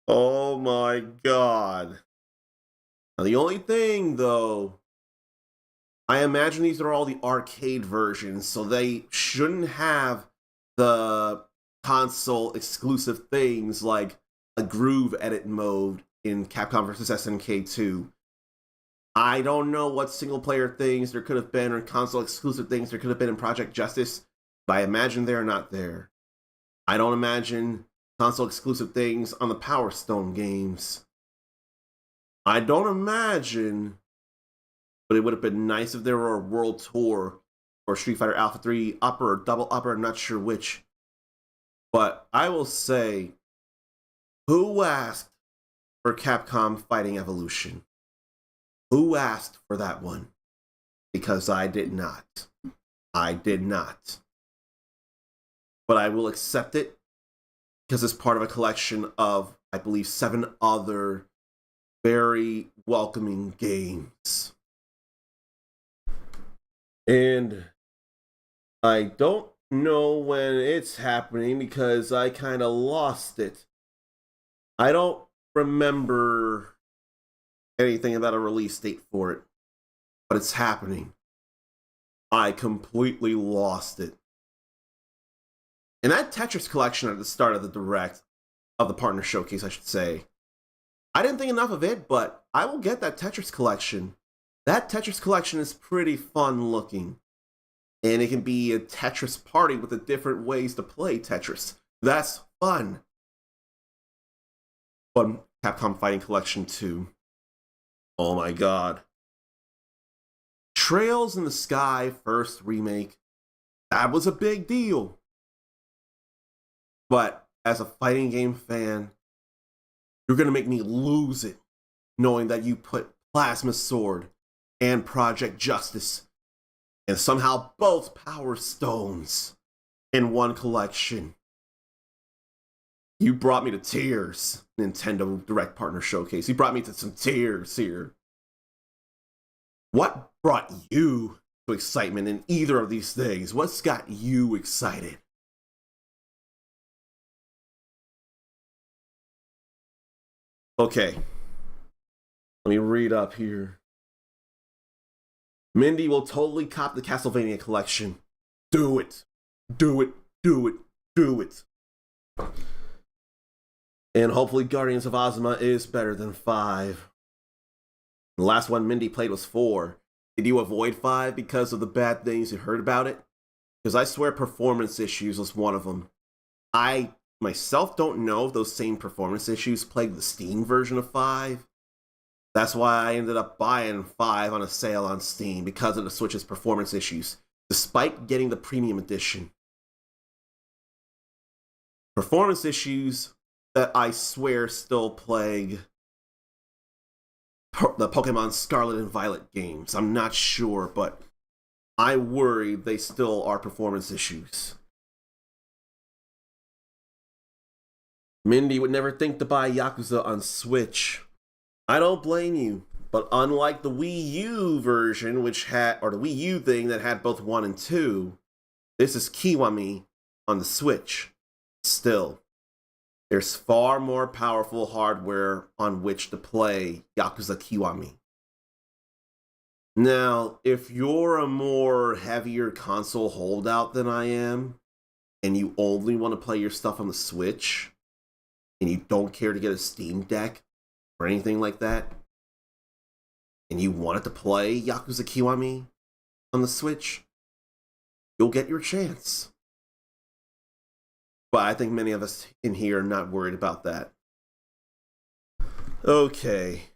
Oh my god. Now the only thing though, I imagine these are all the arcade versions, so they shouldn't have the console exclusive things like a groove edit mode in Capcom vs. SNK 2. I don't know what single player things there could have been or console exclusive things there could have been in Project Justice, but I imagine they're not there. I don't imagine console exclusive things on the Power Stone games. I don't imagine, but it would have been nice if there were a world tour or Street Fighter Alpha 3 upper or double upper, I'm not sure which. But I will say, who asked for Capcom Fighting Evolution? Who asked for that one? Because I did not. I did not. But I will accept it because it's part of a collection of, I believe, 7 other very welcoming games. And I don't know when it's happening because I kind of lost it. I don't remember anything about a release date for it, but it's happening. I completely lost it. And that Tetris collection at the start of the Direct, of the Partner Showcase, I should say, I didn't think enough of it, but I will get that Tetris collection. That Tetris collection is pretty fun looking. And it can be a Tetris party with the different ways to play Tetris. That's fun. But Capcom Fighting Collection 2. Oh my god. Trails in the Sky first remake. That was a big deal. But as a fighting game fan, you're going to make me lose it knowing that you put Plasma Sword and Project Justice and somehow both Power Stones in one collection. You brought me to tears, Nintendo Direct Partner Showcase. You brought me to some tears here. What brought you to excitement in either of these things? What's got you excited? Okay, let me read up here. Mindy will totally cop the Castlevania collection. Do it. Do it. Do it. Do it. And hopefully Guardians of Ozma is better than 5. The last one Mindy played was 4. Did you avoid 5 because of the bad things you heard about it? Because I swear performance issues was one of them. I myself don't know if those same performance issues plagued the Steam version of 5. That's why I ended up buying 5 on a sale on Steam, because of the Switch's performance issues, despite getting the premium edition. Performance issues that I swear still plague the Pokemon Scarlet and Violet games. I'm not sure, but I worry they still are performance issues. Mindy would never think to buy Yakuza on Switch. I don't blame you. But unlike the Wii U version, which had, or the Wii U thing that had both 1 and 2, this is Kiwami on the Switch. Still, there's far more powerful hardware on which to play Yakuza Kiwami. Now, if you're a more heavier console holdout than I am, and you only want to play your stuff on the Switch, and you don't care to get a Steam Deck or anything like that, and you wanted to play Yakuza Kiwami on the Switch, you'll get your chance. But I think many of us in here are not worried about that. Okay.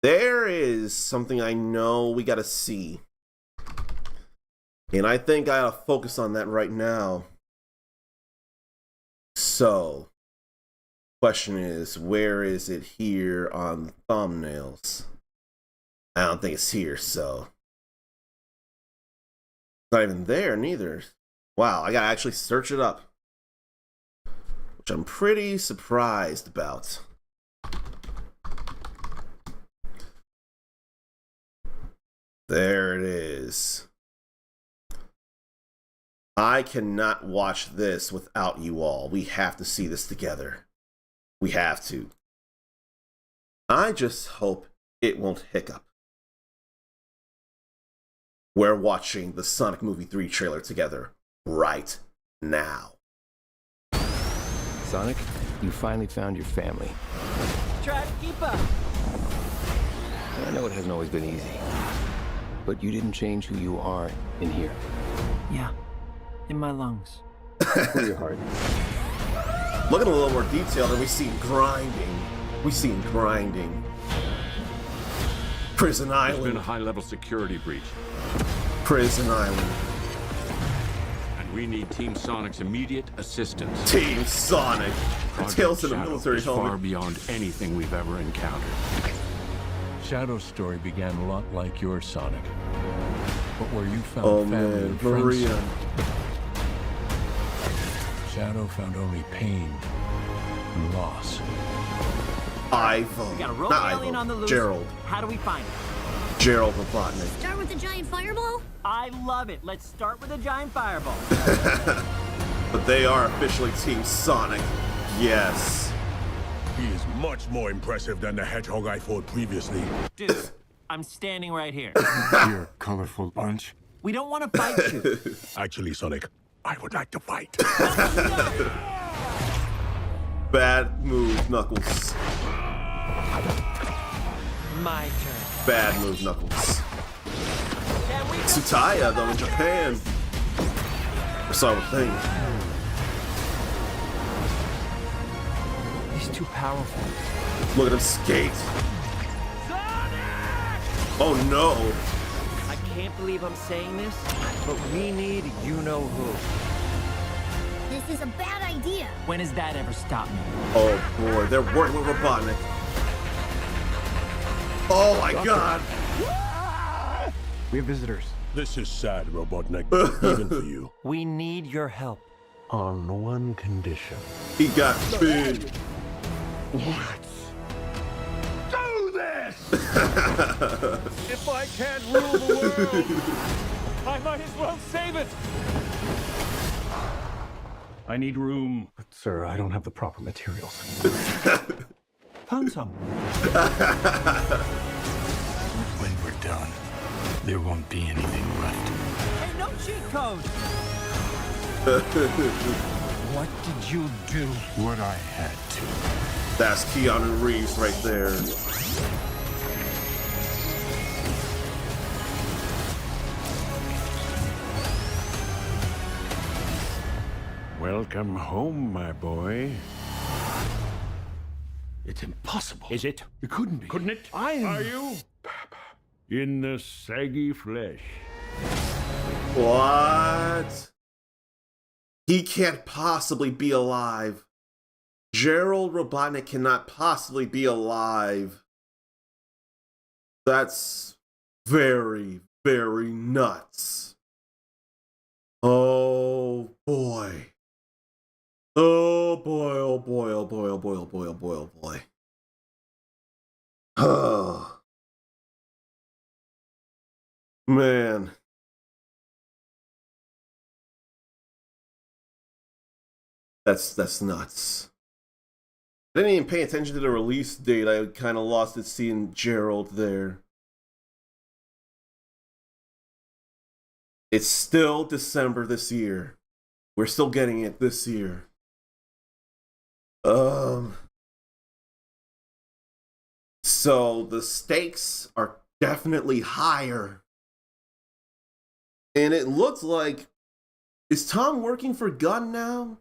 There is something I know we gotta see. And I think I gotta focus on that right now. So, question is, where is it here on thumbnails? I don't think it's here, so. Not even there, neither. Wow, I gotta actually search it up. Which I'm pretty surprised about. There it is. I cannot watch this without you all. We have to see this together. We have to. I just hope it won't hiccup. We're watching the Sonic Movie 3 trailer together right now. Sonic, you finally found your family. Try to keep up. I know it hasn't always been easy, but you didn't change who you are in here. Yeah, in my lungs. For your heart. Look at a little more detail than we see grinding. We see grinding. Prison Island. There's been a high-level security breach. Prison Island. And we need Team Sonic's immediate assistance. Team Sonic. Project Tales in a Shadow military is helmet. far beyond anything we've ever encountered. Shadow's story began a lot like yours, Sonic. But where you found Oh family man, and friends, Maria. Shadow found only pain and loss. Ivo. We got a Not rogue alien Ivo. on the loose. Gerald. How do we find it? Gerald Robotnik. Start with the giant fireball? I love it. Let's start with a giant fireball. But they are officially Team Sonic. Yes. He is much more impressive than the hedgehog I fought previously. Dude, I'm standing right here. You're a colorful bunch. We don't want to fight you. Actually, Sonic, I would like to fight. Bad move, Knuckles. My turn. Bad move, Knuckles. Tsutaya, though, in Japan. I saw a thing. He's too powerful. Look at him skate. Oh no. I can't believe I'm saying this, but we need you-know-who. This is a bad idea. When has that ever stopped me? Oh boy, they're working with Robotnik. Oh my god. We have visitors. This is sad, Robotnik, even for you. We need your help. On one condition. He got big. Let's do this! If I can't rule the world, I might as well save it. I need room. But, sir, I don't have the proper materials. Found some. When we're done, there won't be anything left. Hey, no cheat code. What did you do? What I had to. That's Keanu Reeves right there. Welcome home, my boy. It's impossible. Is it? It couldn't be. Couldn't it? Are you? In the saggy flesh. What? He can't possibly be alive. Gerald Robotnik cannot possibly be alive. That's very, very nuts. Oh boy. Oh boy, oh boy, oh boy, oh boy, oh boy, oh boy, oh boy. Oh. Man. That's nuts. I didn't even pay attention to the release date. I kind of lost it seeing Gerald there. It's still December this year. We're still getting it this year. So the stakes are definitely higher. And it looks like, is Tom working for Gunn now?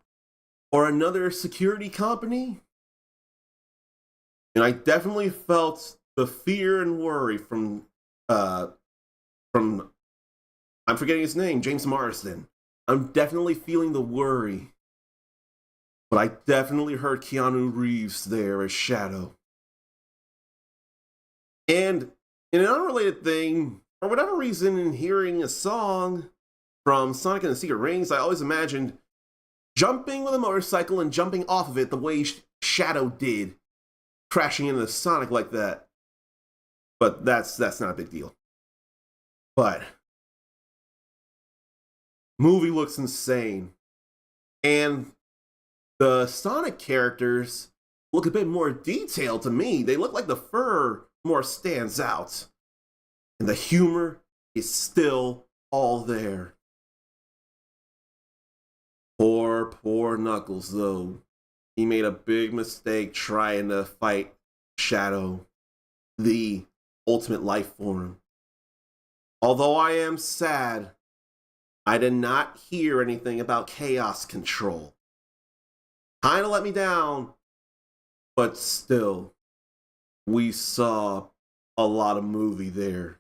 Or another security company? And I definitely felt the fear and worry from I'm forgetting his name, James Marsden. I'm definitely feeling the worry. But I definitely heard Keanu Reeves there as Shadow. And in an unrelated thing, for whatever reason, in hearing a song from Sonic and the Secret Rings, I always imagined jumping with a motorcycle and jumping off of it the way Shadow did, crashing into Sonic like that. But that's not a big deal. But movie looks insane. And the Sonic characters look a bit more detailed to me. They look like the fur more stands out. And the humor is still all there. Poor Knuckles, though. He made a big mistake trying to fight Shadow, the ultimate life form. Although I am sad, I did not hear anything about Chaos Control. Kinda let me down, but still, we saw a lot of movie there.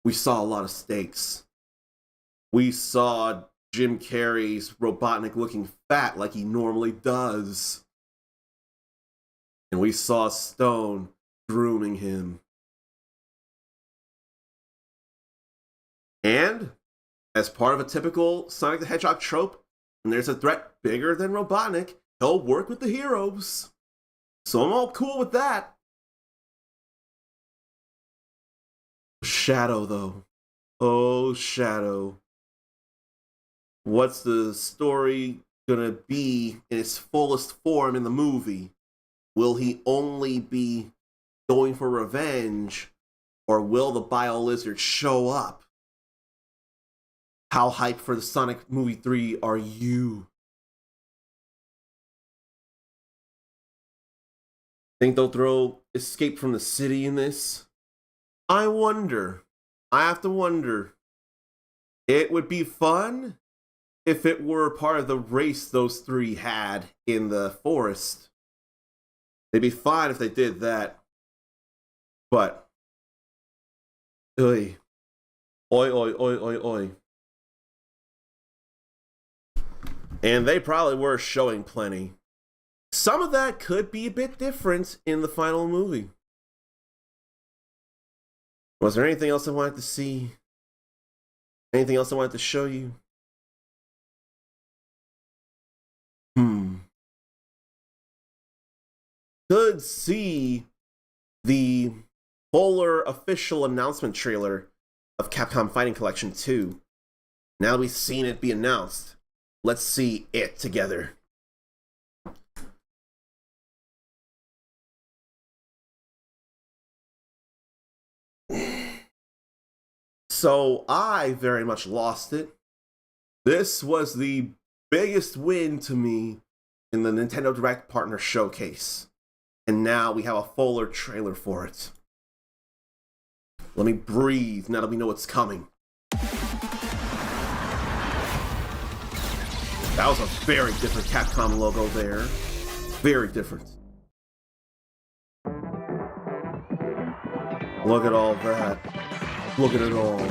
We saw a lot of stakes. We saw Jim Carrey's Robotnik looking fat like he normally does. And we saw Stone grooming him. And, as part of a typical Sonic the Hedgehog trope, when there's a threat bigger than Robotnik, he'll work with the heroes. So I'm all cool with that. Shadow, though. Oh, Shadow. What's the story gonna be in its fullest form in the movie? Will he only be going for revenge, or will the Bio-Lizard show up? How hyped for the Sonic Movie 3 are you? Think they'll throw Escape from the City in this? I wonder. I have to wonder. It would be fun if it were part of the race those three had in the forest. They'd be fine if they did that. But, oi. And they probably were showing plenty. Some of that could be a bit different in the final movie. Was there anything else I wanted to see? Anything else I wanted to show you? Could see the fuller official announcement trailer of Capcom Fighting Collection 2. Now that we've seen it be announced, let's see it together. So I very much lost it. This was the biggest win to me in the Nintendo Direct Partner Showcase. And now we have a fuller trailer for it. Let me breathe now that we know what's coming. That was a very different Capcom logo there. Very different. Look at all that. Look at it all.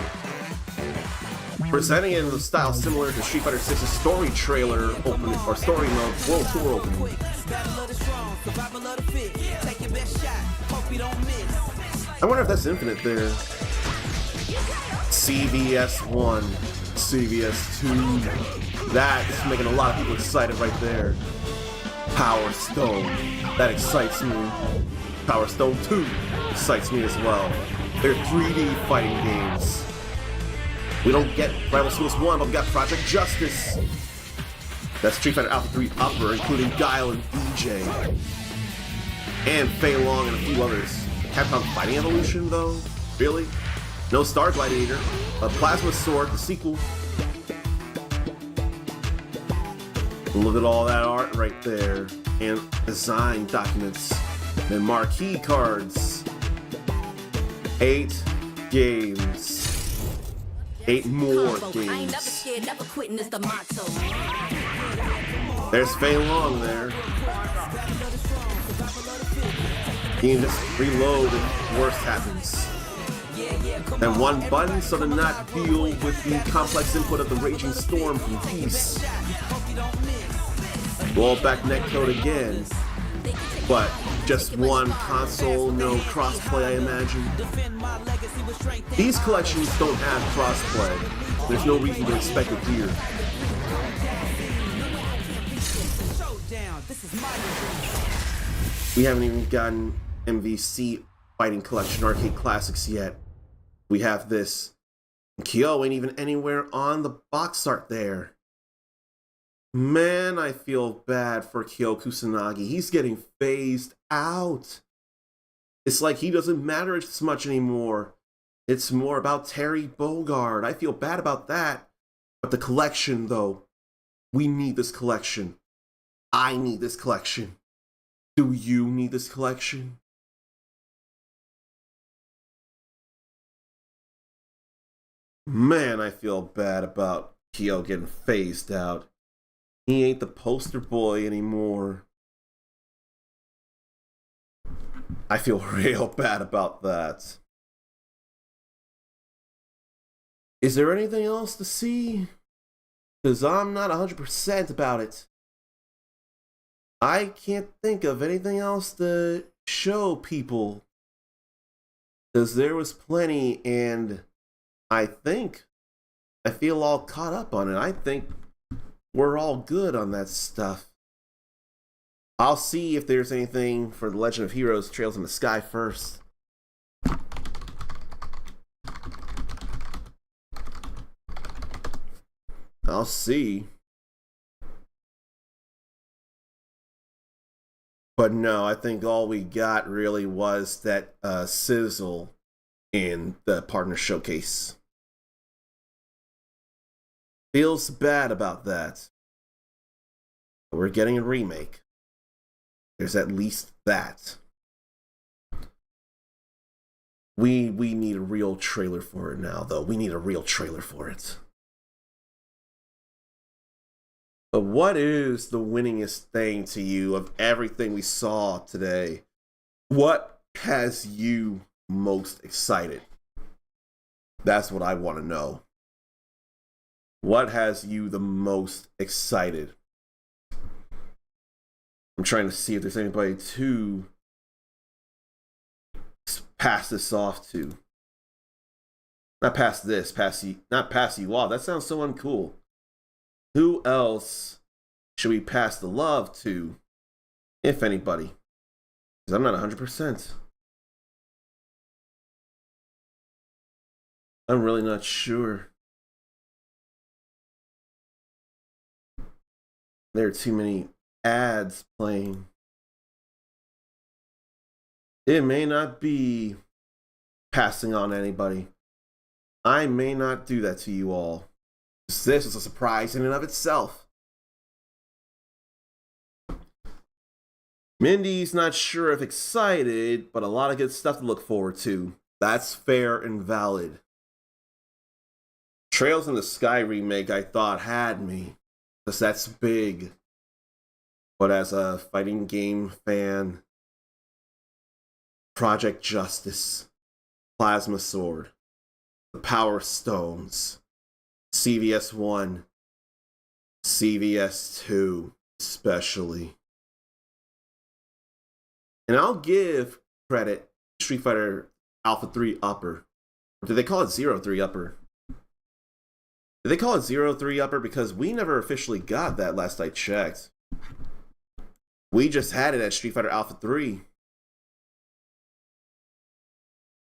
Presenting it in a style similar to Street Fighter 6's story trailer opening, or story mode world tour opening. I wonder if that's Infinite there. CVS 1, CVS 2. That's making a lot of people excited right there. Power Stone. That excites me. Power Stone 2. excites me as well. They're 3D fighting games. We don't get Rival Schools 1, but we got Project Justice. That's Street Fighter Alpha 3 Upper, including Guile and EJ. And Fei Long and a few others. Capcom Fighting Evolution, though? Really? No Star Gladiator. A Plasma Sword, the sequel. Look at all that art right there. And design documents. And marquee cards. 8 games. 8 more games. There's Fei Long there. You can just reload and worse happens. And one button so to not deal with the complex input of the Raging Storm from Peace. Rollback netcode again. But just one console, no crossplay, I imagine. These collections don't have crossplay. There's no reason to expect it here. We haven't even gotten MVC Fighting Collection Arcade Classics yet. We have this. Kyo ain't even anywhere on the box art there. Man, I feel bad for Kyo Kusanagi. He's getting phased out. It's like he doesn't matter as much anymore. It's more about Terry Bogard. I feel bad about that. But the collection, though, we need this collection. I need this collection. Do you need this collection? Man, I feel bad about Kyo getting phased out. He ain't the poster boy anymore. I feel real bad about that. Is there anything else to see? Because I'm not 100% about it. I can't think of anything else to show people. Because there was plenty, and I feel all caught up on it. I think we're all good on that stuff. I'll see if there's anything for The Legend of Heroes Trails in the Sky first. I'll see. But no, I think all we got really was that sizzle in the partner showcase. Feels bad about that. But we're getting a remake. There's at least that. We need a real trailer for it now, though. We need a real trailer for it. But what is the winningest thing to you of everything we saw today? What has you most excited? That's what I want to know. What has you the most excited? I'm trying to see if there's anybody to pass this off to. Not pass this, not pass you off. That sounds so uncool. Who else should we pass the love to, if anybody? Because I'm not 100%. I'm really not sure. There are too many ads playing. It may not be passing on anybody. I may not do that to you all. This is a surprise in and of itself. Mindy's not sure if excited, but a lot of good stuff to look forward to. That's fair and valid. Trails in the Sky remake I thought had me, because that's big. But as a fighting game fan, Project Justice, Plasma Sword, the Power Stones, CVS 1, CVS 2 especially. And I'll give credit to Street Fighter Alpha 3 Upper. Or did they call it 03 Upper? Did they call it 03 Upper? Because we never officially got that last I checked. We just had it at Street Fighter Alpha 3.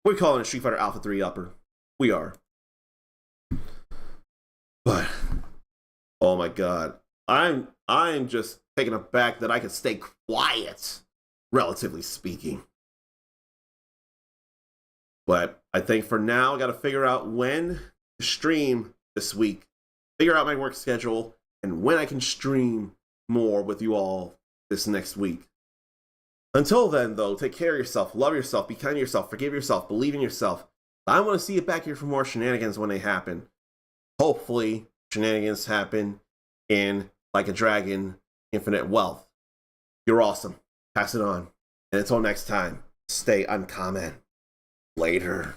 We're calling it Street Fighter Alpha 3 Upper. We are. But, oh my god. I'm just taken aback that I can stay quiet, relatively speaking. But I think for now, I got to figure out when to stream this week, figure out my work schedule, and when I can stream more with you all this next week. Until then, though, take care of yourself, love yourself, be kind to yourself, forgive yourself, believe in yourself. I want to see you back here for more shenanigans when they happen. Hopefully, shenanigans happen in Like a Dragon, Infinite Wealth. You're awesome. Pass it on. And until next time, stay uncommon. Later.